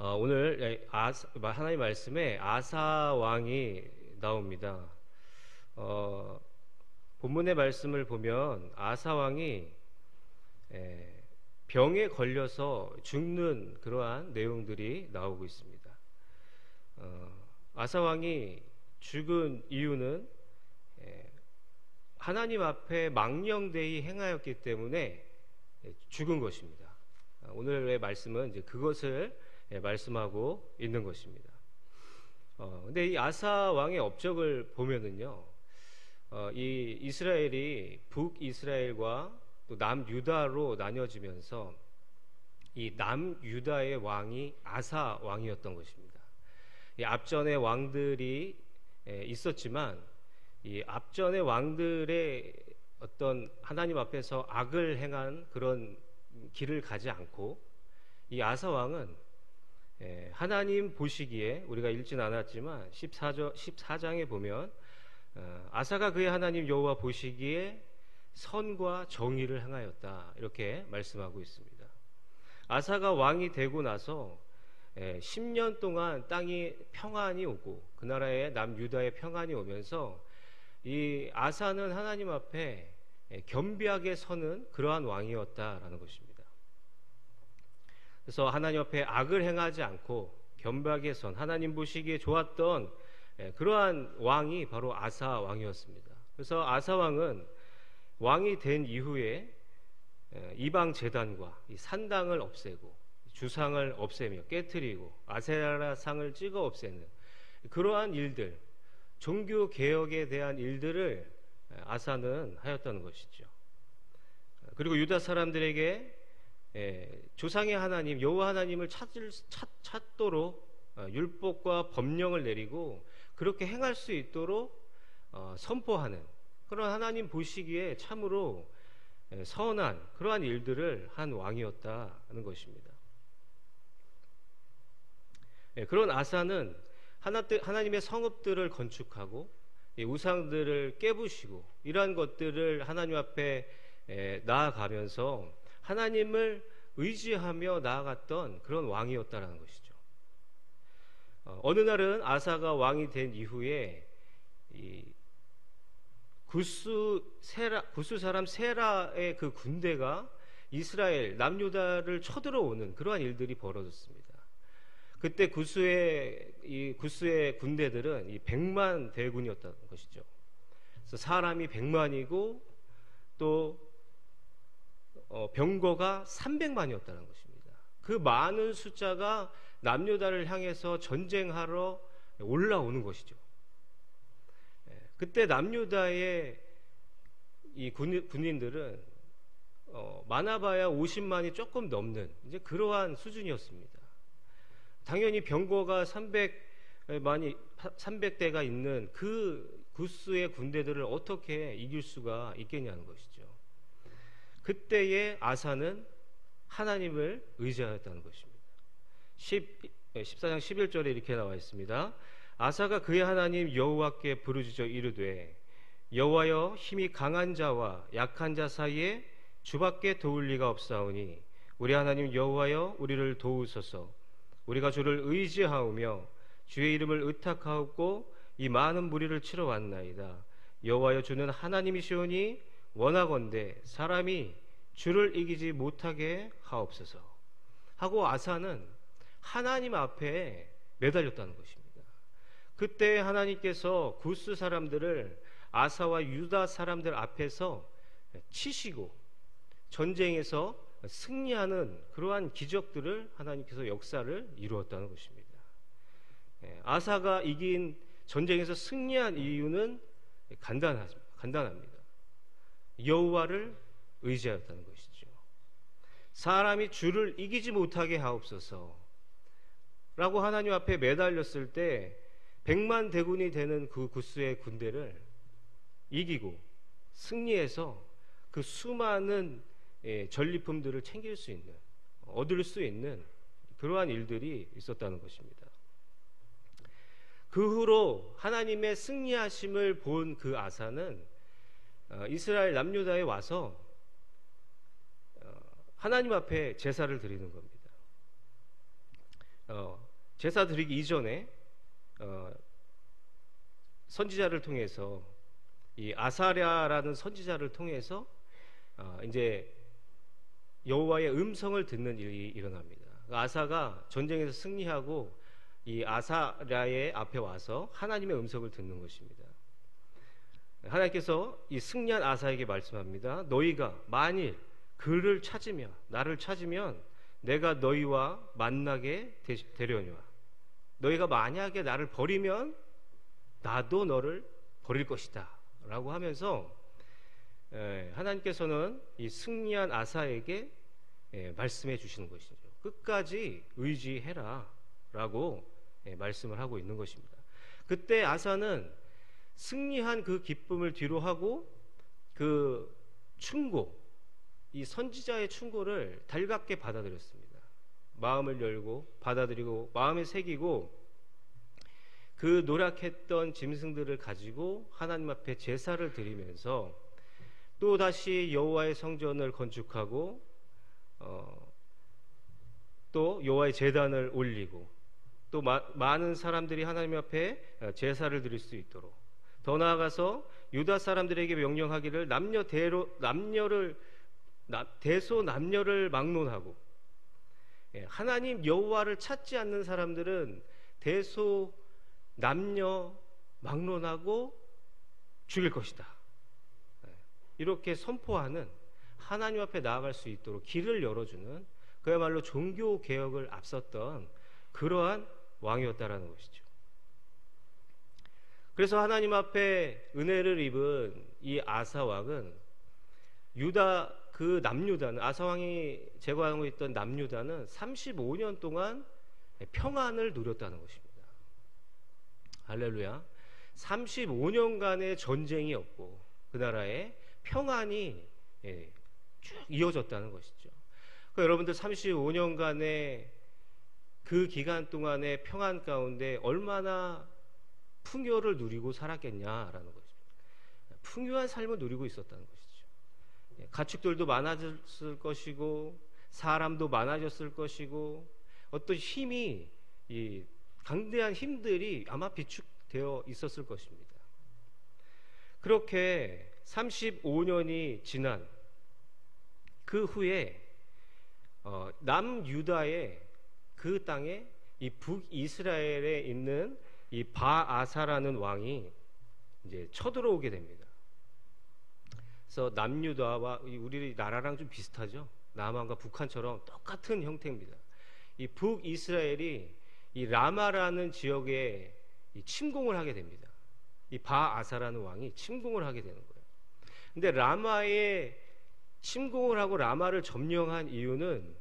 오늘 하나님 말씀에 아사 왕이 나옵니다. 본문의 말씀을 보면 아사 왕이 병에 걸려서 죽는 그러한 내용들이 나오고 있습니다. 아사 왕이 죽은 이유는 하나님 앞에 망령되이 행하였기 때문에 죽은 것입니다. 오늘의 말씀은 이제 그것을 말씀하고 있는 것입니다. 근데 이 아사 왕의 업적을 보면은요, 이 이스라엘이 북이스라엘과 또 남유다로 나뉘어지면서 이 남유다의 왕이 아사 왕이었던 것입니다. 이 앞전의 왕들이 있었지만 이 앞전의 왕들의 어떤 하나님 앞에서 악을 행한 그런 길을 가지 않고 이 아사 왕은 하나님 보시기에, 우리가 읽진 않았지만 14장에 보면 아사가 그의 하나님 여호와 보시기에 선과 정의를 행하였다, 이렇게 말씀하고 있습니다. 아사가 왕이 되고 나서 10년 동안 땅이 평안이 오고 그 나라의 남유다의 평안이 오면서 이 아사는 하나님 앞에 겸비하게 서는 그러한 왕이었다라는 것입니다. 그래서 하나님 앞에 악을 행하지 않고 겸비하게 선, 하나님 보시기에 좋았던 그러한 왕이 바로 아사 왕이었습니다. 그래서 아사 왕은 왕이 된 이후에 이방 제단과 이 산당을 없애고 주상을 없애며 깨트리고 아세라 상을 찍어 없애는 그러한 일들, 종교 개혁에 대한 일들을 아사는 하였다는 것이죠. 그리고 유다 사람들에게 조상의 하나님 여호와 하나님을 찾도록 율법과 법령을 내리고 그렇게 행할 수 있도록 선포하는 그런 하나님 보시기에 참으로 선한 그러한 일들을 한 왕이었다는 것입니다. 그런 아사는 하나님의 성읍들을 건축하고 우상들을 깨부시고 이러한 것들을 하나님 앞에 나아가면서 하나님을 의지하며 나아갔던 그런 왕이었다라는 것이죠. 어느 날은 아사가 왕이 된 이후에 이 구스 사람 세라의 그 군대가 이스라엘 남유다를 쳐들어오는 그러한 일들이 벌어졌습니다. 그때 구스의 군대들은 이 100만 대군이었다는 것이죠. 그래서 사람이 100만이고 또 병거가 300만이었다는 것입니다. 그 많은 숫자가 남유다를 향해서 전쟁하러 올라오는 것이죠. 그때 남유다의 이 군인들은 많아봐야 50만이 조금 넘는 이제 그러한 수준이었습니다. 당연히 병거가 300대가 있는 그 구스의 군대들을 어떻게 이길 수가 있겠냐는 것이죠. 그때의 아사는 하나님을 의지하였다는 것입니다. 14장 11절에 이렇게 나와 있습니다. 아사가 그의 하나님 여호와께 부르짖어 이르되 여호와여, 힘이 강한 자와 약한 자 사이에 주밖에 도울 리가 없사오니 우리 하나님 여호와여, 우리를 도우소서. 우리가 주를 의지하오며 주의 이름을 의탁하옵고 이 많은 무리를 치러 왔나이다. 여호와여, 주는 하나님이시오니 원하건대 사람이 주를 이기지 못하게 하옵소서 하고 아사는 하나님 앞에 매달렸다는 것입니다. 그때 하나님께서 구스 사람들을 아사와 유다 사람들 앞에서 치시고 전쟁에서 승리하는 그러한 기적들을 하나님께서 역사를 이루었다는 것입니다. 아사가 이긴 전쟁에서 승리한 이유는 간단합니다. 여호와를 의지하였다는 것이죠. 사람이 주를 이기지 못하게 하옵소서 라고 하나님 앞에 매달렸을 때 100만 대군이 되는 그 구스의 군대를 이기고 승리해서 그 수많은 전리품들을 챙길 수 있는, 얻을 수 있는 그러한 일들이 있었다는 것입니다. 그 후로 하나님의 승리하심을 본 그 아사는 이스라엘 남유다에 와서 하나님 앞에 제사를 드리는 겁니다. 제사 드리기 이전에 선지자를 통해서, 이 아사랴라는 선지자를 통해서 이제 여호와의 음성을 듣는 일이 일어납니다. 아사가 전쟁에서 승리하고 이 아사랴의 앞에 와서 하나님의 음성을 듣는 것입니다. 하나님께서 이 승리한 아사에게 말씀합니다. 너희가 만일 그를 찾으면, 나를 찾으면 내가 너희와 만나게 되려니와, 너희가 만약에 나를 버리면 나도 너를 버릴 것이다 라고 하면서 하나님께서는 이 승리한 아사에게 말씀해 주시는 것이죠. 끝까지 의지해라 라고 말씀을 하고 있는 것입니다. 그때 아사는 승리한 그 기쁨을 뒤로 하고 그 충고, 이 선지자의 충고를 달갑게 받아들였습니다. 마음을 열고 받아들이고 마음에 새기고 그 노력했던 짐승들을 가지고 하나님 앞에 제사를 드리면서 또 다시 여호와의 성전을 건축하고 또 여호와의 제단을 올리고 또 많은 사람들이 하나님 앞에 제사를 드릴 수 있도록, 더 나아가서 유다 사람들에게 명령하기를 대소 남녀를 막론하고, 하나님 여호와를 찾지 않는 사람들은 대소 남녀 막론하고 죽일 것이다. 이렇게 선포하는, 하나님 앞에 나아갈 수 있도록 길을 열어주는, 그야말로 종교 개혁을 앞섰던 그러한 왕이었다라는 것이죠. 그래서 하나님 앞에 은혜를 입은 이 아사 왕은 유다, 그 남유다는, 아사 왕이 제거하고 있던 남유다는 35년 동안 평안을 누렸다는 것입니다. 할렐루야. 35년간의 전쟁이 없고 그 나라에 평안이 쭉 이어졌다는 것이죠. 그러니까 여러분들 35년간의 그 기간 동안의 평안 가운데 얼마나 풍요를 누리고 살았겠냐라는 것입니다. 풍요한 삶을 누리고 있었다는 것이죠. 가축들도 많아졌을 것이고 사람도 많아졌을 것이고 어떤 힘이, 이 강대한 힘들이 아마 비축되어 있었을 것입니다. 그렇게 35년이 지난 그 후에 남유다의 그 땅에, 이 북이스라엘에 있는 이 바아사라는 왕이 이제 쳐들어오게 됩니다. 그래서 남유다와 우리 나라랑 좀 비슷하죠. 남한과 북한처럼 똑같은 형태입니다. 이 북이스라엘이 이 라마라는 지역에 이 침공을 하게 됩니다. 이 바아사라는 왕이 침공을 하게 되는 거예요. 근데 라마에 침공을 하고 라마를 점령한 이유는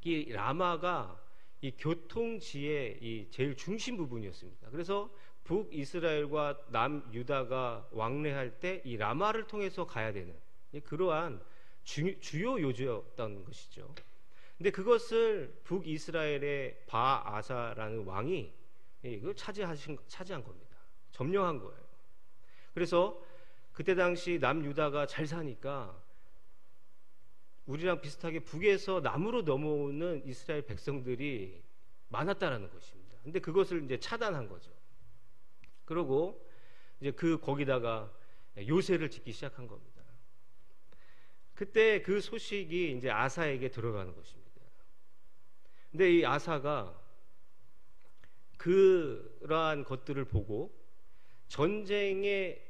이 라마가 이 교통지의 이 제일 중심 부분이었습니다. 그래서 북이스라엘과 남유다가 왕래할 때 이 라마를 통해서 가야 되는 그러한 주요 요지였던 것이죠. 근데 그것을 북이스라엘의 바아사라는 왕이 이걸 차지한 겁니다. 점령한 거예요. 그래서 그때 당시 남유다가 잘 사니까 우리랑 비슷하게 북에서 남으로 넘어오는 이스라엘 백성들이 많았다라는 것입니다. 근데 그것을 이제 차단한 거죠. 그러고 이제 거기다가 요새를 짓기 시작한 겁니다. 그때 그 소식이 이제 아사에게 들어가는 것입니다. 근데 이 아사가 그러한 것들을 보고 전쟁에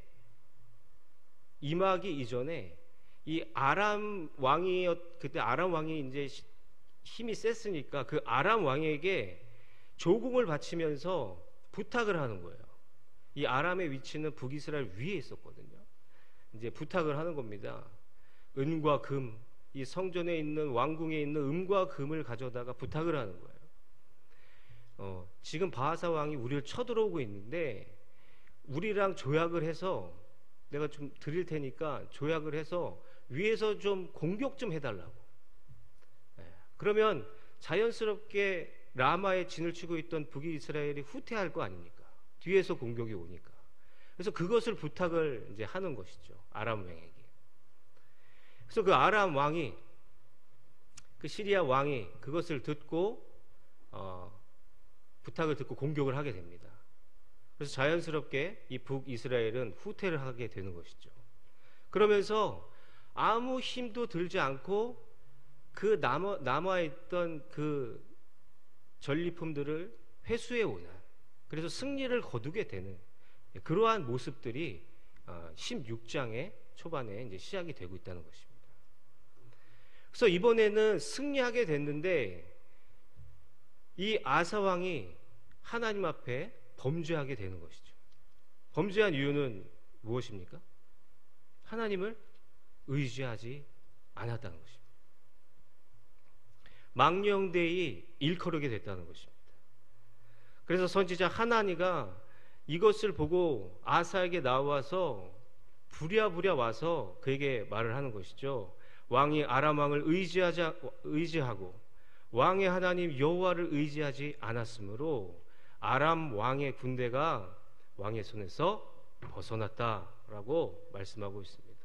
임하기 이전에 이 그때 아람 왕이 이제 힘이 셌으니까 그 아람 왕에게 조공을 바치면서 부탁을 하는 거예요. 이 아람의 위치는 북이스라엘 위에 있었거든요. 이제 부탁을 하는 겁니다. 은과 금, 이 성전에 있는 왕궁에 있는 은과 금을 가져다가 부탁을 하는 거예요. 지금 바하사 왕이 우리를 쳐들어오고 있는데 우리랑 조약을 해서 내가 좀 드릴 테니까 조약을 해서 위에서 좀 공격 좀 해달라고. 그러면 자연스럽게 라마에 진을 치고 있던 북이스라엘이 후퇴할 거 아닙니까? 뒤에서 공격이 오니까. 그래서 그것을 부탁을 이제 하는 것이죠. 아람 왕에게. 그래서 그 아람 왕이, 그 시리아 왕이 그것을 듣고 부탁을 듣고 공격을 하게 됩니다. 그래서 자연스럽게 이 북이스라엘은 후퇴를 하게 되는 것이죠. 그러면서 아무 힘도 들지 않고 그 남아있던 그 전리품들을 회수해 오는, 그래서 승리를 거두게 되는 그러한 모습들이 16장의 초반에 이제 시작이 되고 있다는 것입니다. 그래서 이번에는 승리하게 됐는데 이 아사 왕이 하나님 앞에 범죄하게 되는 것이죠. 범죄한 이유는 무엇입니까? 하나님을 의지하지 않았다는 것입니다. 망령되이 일컬어게 됐다는 것입니다. 그래서 선지자 하나니가 이것을 보고 아사에게 나와서 부랴부랴 와서 그에게 말을 하는 것이죠. 왕이 아람 왕을 의지하고 왕의 하나님 여호와를 의지하지 않았으므로 아람 왕의 군대가 왕의 손에서 벗어났다라고 말씀하고 있습니다.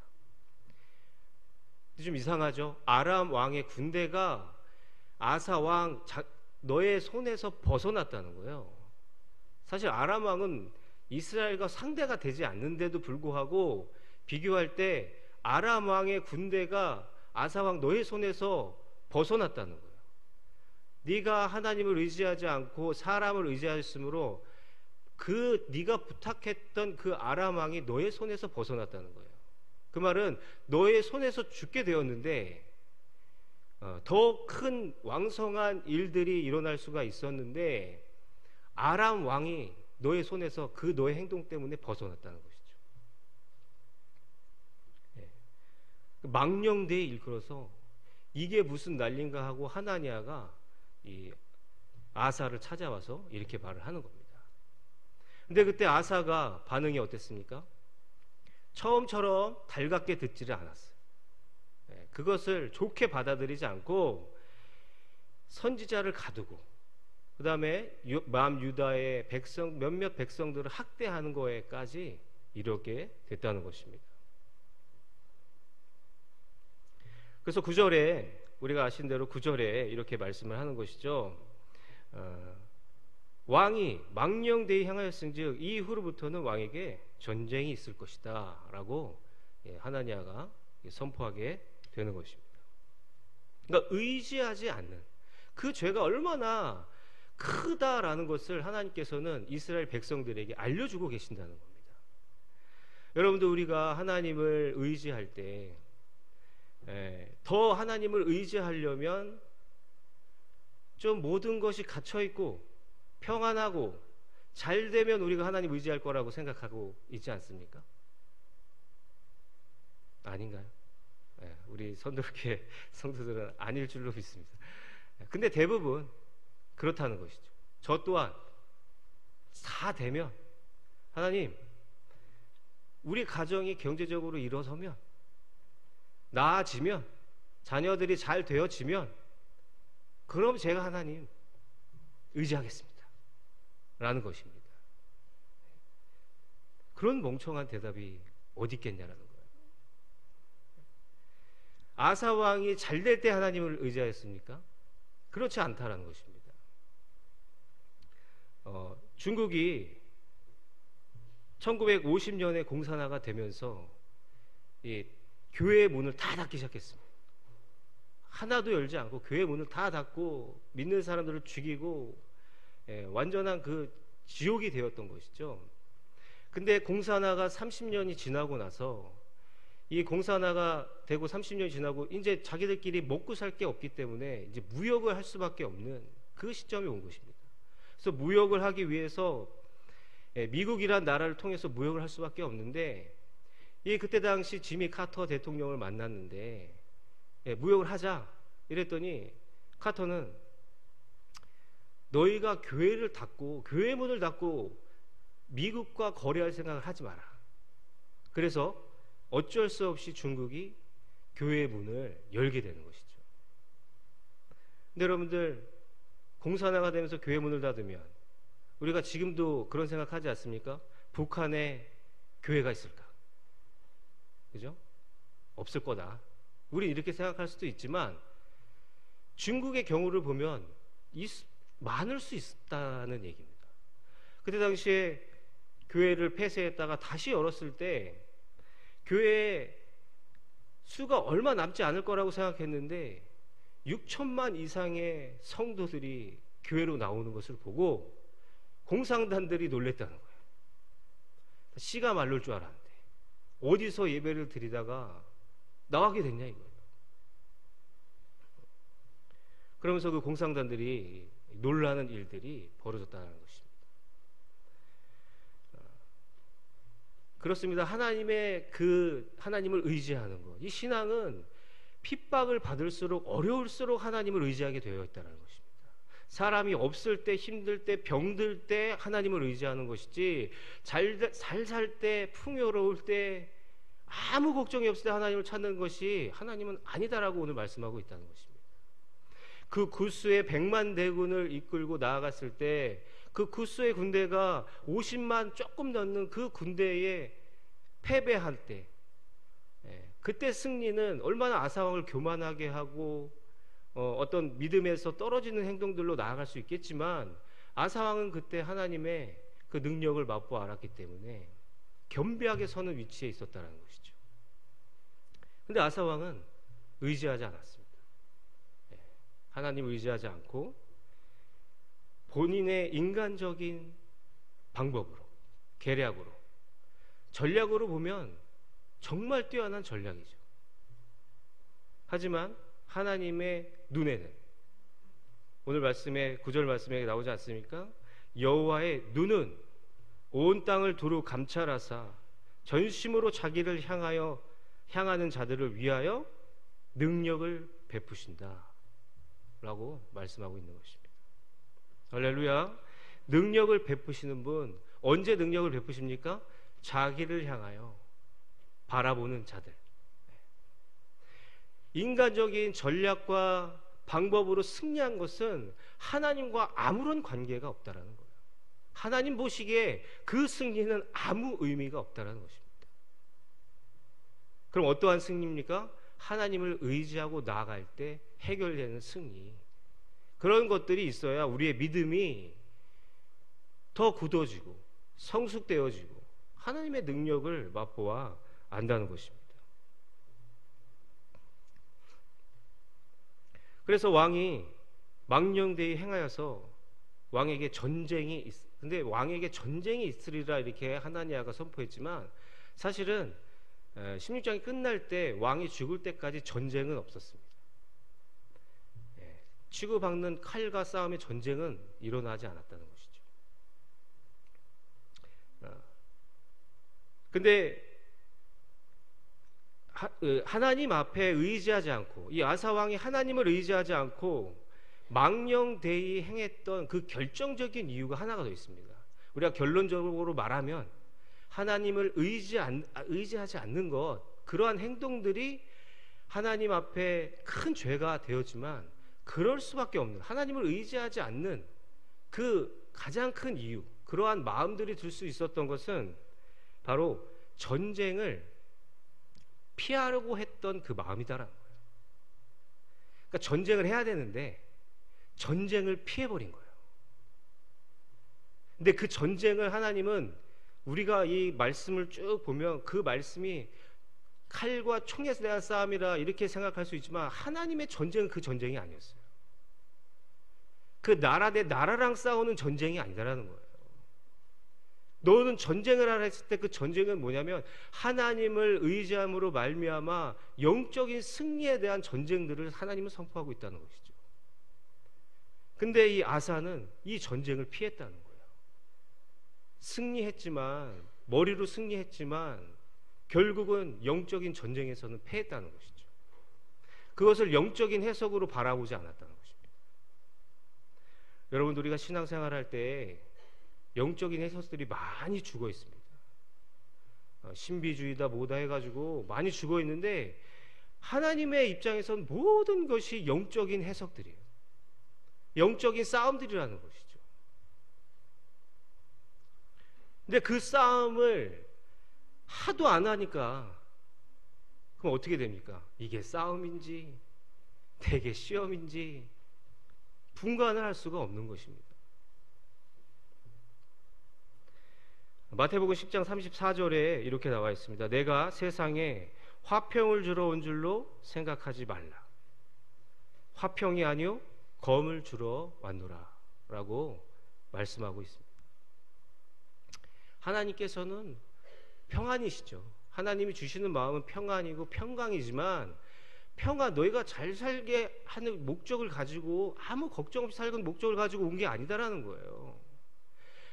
좀 이상하죠? 아람 왕의 군대가 아사 왕 너의 손에서 벗어났다는 거예요. 사실 아람 왕은 이스라엘과 상대가 되지 않는데도 불구하고 비교할 때 아람 왕의 군대가 아사 왕 너의 손에서 벗어났다는 거예요. 네가 하나님을 의지하지 않고 사람을 의지하였으므로 그 네가 부탁했던 그 아람 왕이 너의 손에서 벗어났다는 거예요. 그 말은 너의 손에서 죽게 되었는데 더 큰 왕성한 일들이 일어날 수가 있었는데 아람 왕이 너의 손에서 그 너의 행동 때문에 벗어났다는 것이죠. 망령되이 일컬어서 이게 무슨 난린가 하고 하나니아가 이 아사를 찾아와서 이렇게 말을 하는 겁니다. 근데 그때 아사가 반응이 어땠습니까? 처음처럼 달갑게 듣지를 않았어요. 그것을 좋게 받아들이지 않고 선지자를 가두고 그 다음에 유다의 몇몇 백성들을 학대하는 거에까지 이렇게 됐다는 것입니다. 그래서 9절에 우리가 아신 대로 9절에 이렇게 말씀을 하는 것이죠. 왕이 망령되이 향하였은즉 이후로부터는 왕에게 전쟁이 있을 것이다 라고 하나니아가 선포하게 되는 것입니다. 그러니까 의지하지 않는 그 죄가 얼마나 크다라는 것을 하나님께서는 이스라엘 백성들에게 알려주고 계신다는 겁니다. 여러분들 우리가 하나님을 의지할 때 더 하나님을 의지하려면 좀 모든 것이 갇혀있고 평안하고 잘 되면 우리가 하나님 의지할 거라고 생각하고 있지 않습니까? 아닌가요? 우리 선도롭게 성도들은 아닐 줄로 믿습니다. 근데 대부분 그렇다는 것이죠. 저 또한 다 되면 하나님 우리 가정이 경제적으로 일어서면 나아지면 자녀들이 잘 되어지면 그럼 제가 하나님 의지하겠습니다 라는 것입니다. 그런 멍청한 대답이 어디 있겠냐라는 거예요. 아사 왕이 잘 될 때 하나님을 의지하였습니까? 그렇지 않다라는 것입니다. 중국이 1950년에 공산화가 되면서 이 교회의 문을 다 닫기 시작했습니다. 하나도 열지 않고 교회 문을 다 닫고 믿는 사람들을 죽이고 완전한 그 지옥이 되었던 것이죠. 근데 공산화가 30년이 지나고 나서 이 공산화가 되고 30년이 지나고 이제 자기들끼리 먹고 살 게 없기 때문에 이제 무역을 할 수밖에 없는 그 시점이 온 것입니다. 그래서 무역을 하기 위해서 미국이란 나라를 통해서 무역을 할 수밖에 없는데 그때 당시 지미 카터 대통령을 만났는데 무역을 하자 이랬더니 카터는 너희가 교회를 닫고 교회 문을 닫고 미국과 거래할 생각을 하지 마라. 그래서 어쩔 수 없이 중국이 교회의 문을 열게 되는 것이죠. 근데 여러분들 공산화가 되면서 교회 문을 닫으면 우리가 지금도 그런 생각하지 않습니까? 북한에 교회가 있을까? 그죠? 없을 거다. 우리 이렇게 생각할 수도 있지만 중국의 경우를 보면 많을 수 있다는 얘기입니다. 그때 당시에 교회를 폐쇄했다가 다시 열었을 때 교회에 수가 얼마 남지 않을 거라고 생각했는데 6천만 이상의 성도들이 교회로 나오는 것을 보고 공상단들이 놀랬다는 거예요. 씨가 말릴 줄 알았는데 어디서 예배를 드리다가 나가게 됐냐 이거예요. 그러면서 그 공상단들이 놀라는 일들이 벌어졌다는 것입니다. 그렇습니다. 하나님을 의지하는 것. 이 신앙은 핍박을 받을수록 어려울수록 하나님을 의지하게 되어 있다는 것입니다. 사람이 없을 때, 힘들 때, 병들 때 하나님을 의지하는 것이지 잘 살 때, 풍요로울 때, 아무 걱정이 없을 때 하나님을 찾는 것이 하나님은 아니다라고 오늘 말씀하고 있다는 것입니다. 그 구스의 100만 대군을 이끌고 나아갔을 때 그 구스의 군대가 50만 조금 넘는 그 군대에 패배할 때 그때 승리는 얼마나 아사왕을 교만하게 하고 어떤 믿음에서 떨어지는 행동들로 나아갈 수 있겠지만 아사왕은 그때 하나님의 그 능력을 맛보아 알았기 때문에 겸비하게 서는 위치에 있었다는 것이죠. 근데 아사왕은 의지하지 않았습니다. 하나님을 의지하지 않고 본인의 인간적인 방법으로, 계략으로, 전략으로 보면 정말 뛰어난 전략이죠. 하지만 하나님의 눈에는 오늘 말씀에 9절 말씀에 나오지 않습니까? 여호와의 눈은 온 땅을 두루 감찰하사 전심으로 자기를 향하는 자들을 위하여 능력을 베푸신다 라고 말씀하고 있는 것입니다. 할렐루야. 능력을 베푸시는 분, 언제 능력을 베푸십니까? 자기를 향하여 바라보는 자들. 인간적인 전략과 방법으로 승리한 것은 하나님과 아무런 관계가 없다라는 거예요. 하나님 보시기에 그 승리는 아무 의미가 없다라는 것입니다. 그럼 어떠한 승리입니까? 하나님을 의지하고 나아갈 때 해결되는 승리. 그런 것들이 있어야 우리의 믿음이 더 굳어지고 성숙되어지고 하나님의 능력을 맛보아 안다는 것입니다. 그래서 왕이 망령되이 행하여서 왕에게 근데 왕에게 전쟁이 있으리라 이렇게 하나니아가 선포했지만 사실은 16장이 끝날 때 왕이 죽을 때까지 전쟁은 없었습니다. 치고박는 칼과 싸움의 전쟁은 일어나지 않았다는 것이죠. 근데 하나님 앞에 의지하지 않고 이 아사왕이 하나님을 의지하지 않고 망령되이 행했던 그 결정적인 이유가 하나가 더 있습니다. 우리가 결론적으로 말하면 하나님을 의지하지 않는 것, 그러한 행동들이 하나님 앞에 큰 죄가 되었지만 그럴 수밖에 없는, 하나님을 의지하지 않는 그 가장 큰 이유, 그러한 마음들이 들 수 있었던 것은 바로 전쟁을 피하려고 했던 그 마음이다라는 거예요. 그러니까 전쟁을 해야 되는데 전쟁을 피해버린 거예요. 근데 그 전쟁을 하나님은, 우리가 이 말씀을 쭉 보면 그 말씀이 칼과 총에 대한 싸움이라 이렇게 생각할 수 있지만 하나님의 전쟁은 그 전쟁이 아니었어요. 그 나라 대 나라랑 싸우는 전쟁이 아니다라는 거예요. 너는 전쟁을 하라 했을 때 그 전쟁은 뭐냐면 하나님을 의지함으로 말미암아 영적인 승리에 대한 전쟁들을 하나님은 선포하고 있다는 것이죠. 근데 이 아사는 이 전쟁을 피했다는 거예요. 승리했지만, 머리로 승리했지만 결국은 영적인 전쟁에서는 패했다는 것이죠. 그것을 영적인 해석으로 바라보지 않았다는 것입니다. 여러분, 우리가 신앙생활 할 때 영적인 해석들이 많이 죽어 있습니다. 신비주의다 뭐다 해가지고 많이 죽어 있는데 하나님의 입장에서는 모든 것이 영적인 해석들이에요. 영적인 싸움들이라는 것이죠. 근데 그 싸움을 하도 안 하니까 그럼 어떻게 됩니까? 이게 싸움인지 되게 시험인지 분간을 할 수가 없는 것입니다. 마태복음 10장 34절에 이렇게 나와 있습니다. 내가 세상에 화평을 주러 온 줄로 생각하지 말라. 화평이 아니요 검을 주러 왔노라 라고 말씀하고 있습니다. 하나님께서는 평안이시죠. 하나님이 주시는 마음은 평안이고 평강이지만 너희가 잘 살게 하는 목적을 가지고 아무 걱정 없이 살는 목적을 가지고 온 게 아니다라는 거예요.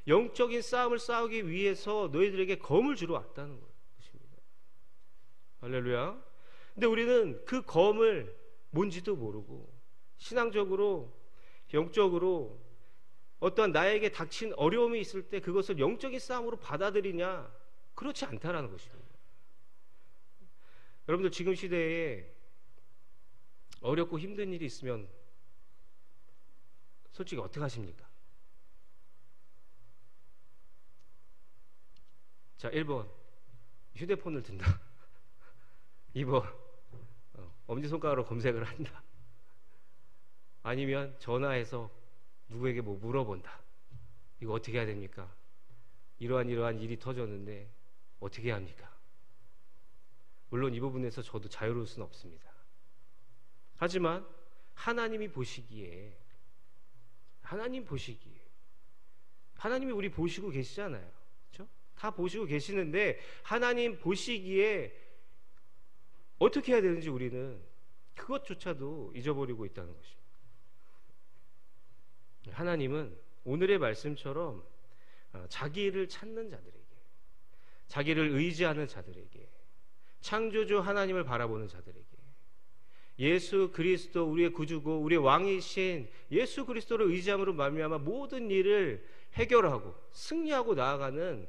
영적인 싸움을 싸우기 위해서 너희들에게 검을 주러 왔다는 것입니다. 할렐루야. 근데 우리는 그 검을 뭔지도 모르고 신앙적으로 영적으로 어떠한 나에게 닥친 어려움이 있을 때 그것을 영적인 싸움으로 받아들이냐? 그렇지 않다라는 것입니다. 여러분들 지금 시대에 어렵고 힘든 일이 있으면 솔직히 어떻게 하십니까? 자, 1번 휴대폰을 든다. 2번 엄지손가락으로 검색을 한다. 아니면 전화해서 누구에게 뭐 물어본다. 이거 어떻게 해야 됩니까? 이러한 일이 터졌는데 어떻게 해야 합니까? 물론 이 부분에서 저도 자유로울 수는 없습니다. 하지만 하나님이 보시기에 하나님이 우리 보시고 계시잖아요. 그렇죠? 다 보시고 계시는데 하나님 보시기에 어떻게 해야 되는지 우리는 그것조차도 잊어버리고 있다는 것입니다. 하나님은 오늘의 말씀처럼 자기를 찾는 자들에게, 자기를 의지하는 자들에게, 창조주 하나님을 바라보는 자들에게, 예수 그리스도 우리의 구주고 우리의 왕이신 예수 그리스도를 의지함으로 말미암아 모든 일을 해결하고 승리하고 나아가는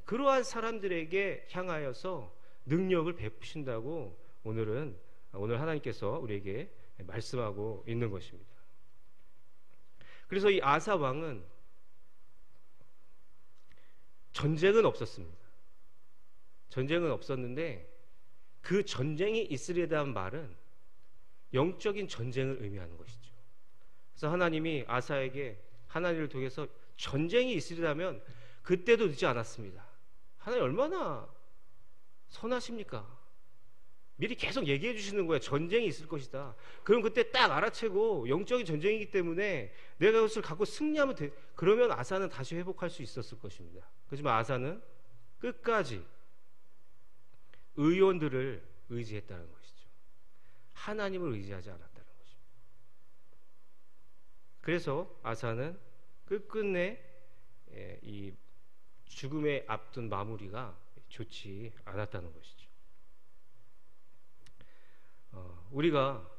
그러한 사람들에게 향하여서 능력을 베푸신다고 오늘 하나님께서 우리에게 말씀하고 있는 것입니다. 그래서 이 아사 왕은 전쟁은 없었습니다. 전쟁은 없었는데 그 전쟁이 있으리에 대한 말은 영적인 전쟁을 의미하는 것이죠. 그래서 하나님이 아사에게 하나님을 통해서 전쟁이 있으리라면 그때도 늦지 않았습니다. 하나님 얼마나 선하십니까? 미리 계속 얘기해 주시는 거예요. 전쟁이 있을 것이다. 그럼 그때 딱 알아채고 영적인 전쟁이기 때문에 내가 그것을 갖고 승리하면 그러면 아사는 다시 회복할 수 있었을 것입니다. 그렇지만 아사는 끝까지 의원들을 의지했다는 것이죠. 하나님을 의지하지 않았다는 것입니다. 그래서 아사는 끝끝내 이 죽음에 앞둔 마무리가 좋지 않았다는 것이죠. 우리가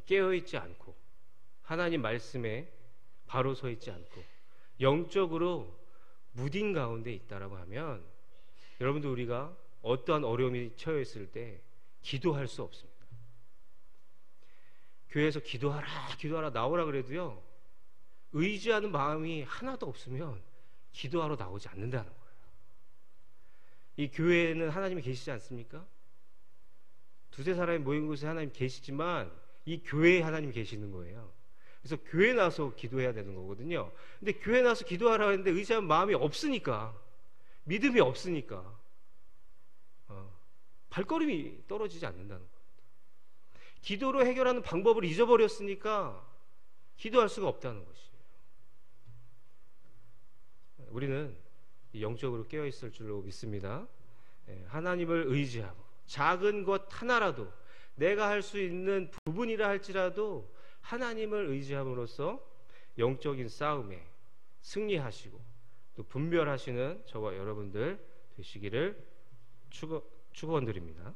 깨어있지 않고 하나님 말씀에 바로 서 있지 않고 영적으로 무딘 가운데 있다라고 하면 여러분들 우리가 어떠한 어려움이 처해 있을 때 기도할 수 없습니다. 교회에서 기도하라 나오라 그래도요, 의지하는 마음이 하나도 없으면 기도하러 나오지 않는다는 거예요. 이 교회에는 하나님이 계시지 않습니까? 두세 사람이 모인 곳에 하나님 계시지만 이 교회에 하나님이 계시는 거예요. 그래서 교회 나서 기도해야 되는 거거든요. 근데 교회 나서 기도하라 했는데 의지하는 마음이 없으니까, 믿음이 없으니까 발걸음이 떨어지지 않는다는 거예요. 기도로 해결하는 방법을 잊어버렸으니까 기도할 수가 없다는 것이에요. 우리는 영적으로 깨어있을 줄로 믿습니다. 하나님을 의지하고 작은 것 하나라도 내가 할 수 있는 부분이라 할지라도 하나님을 의지함으로써 영적인 싸움에 승리하시고 또 분별하시는 저와 여러분들 되시기를 축원드립니다.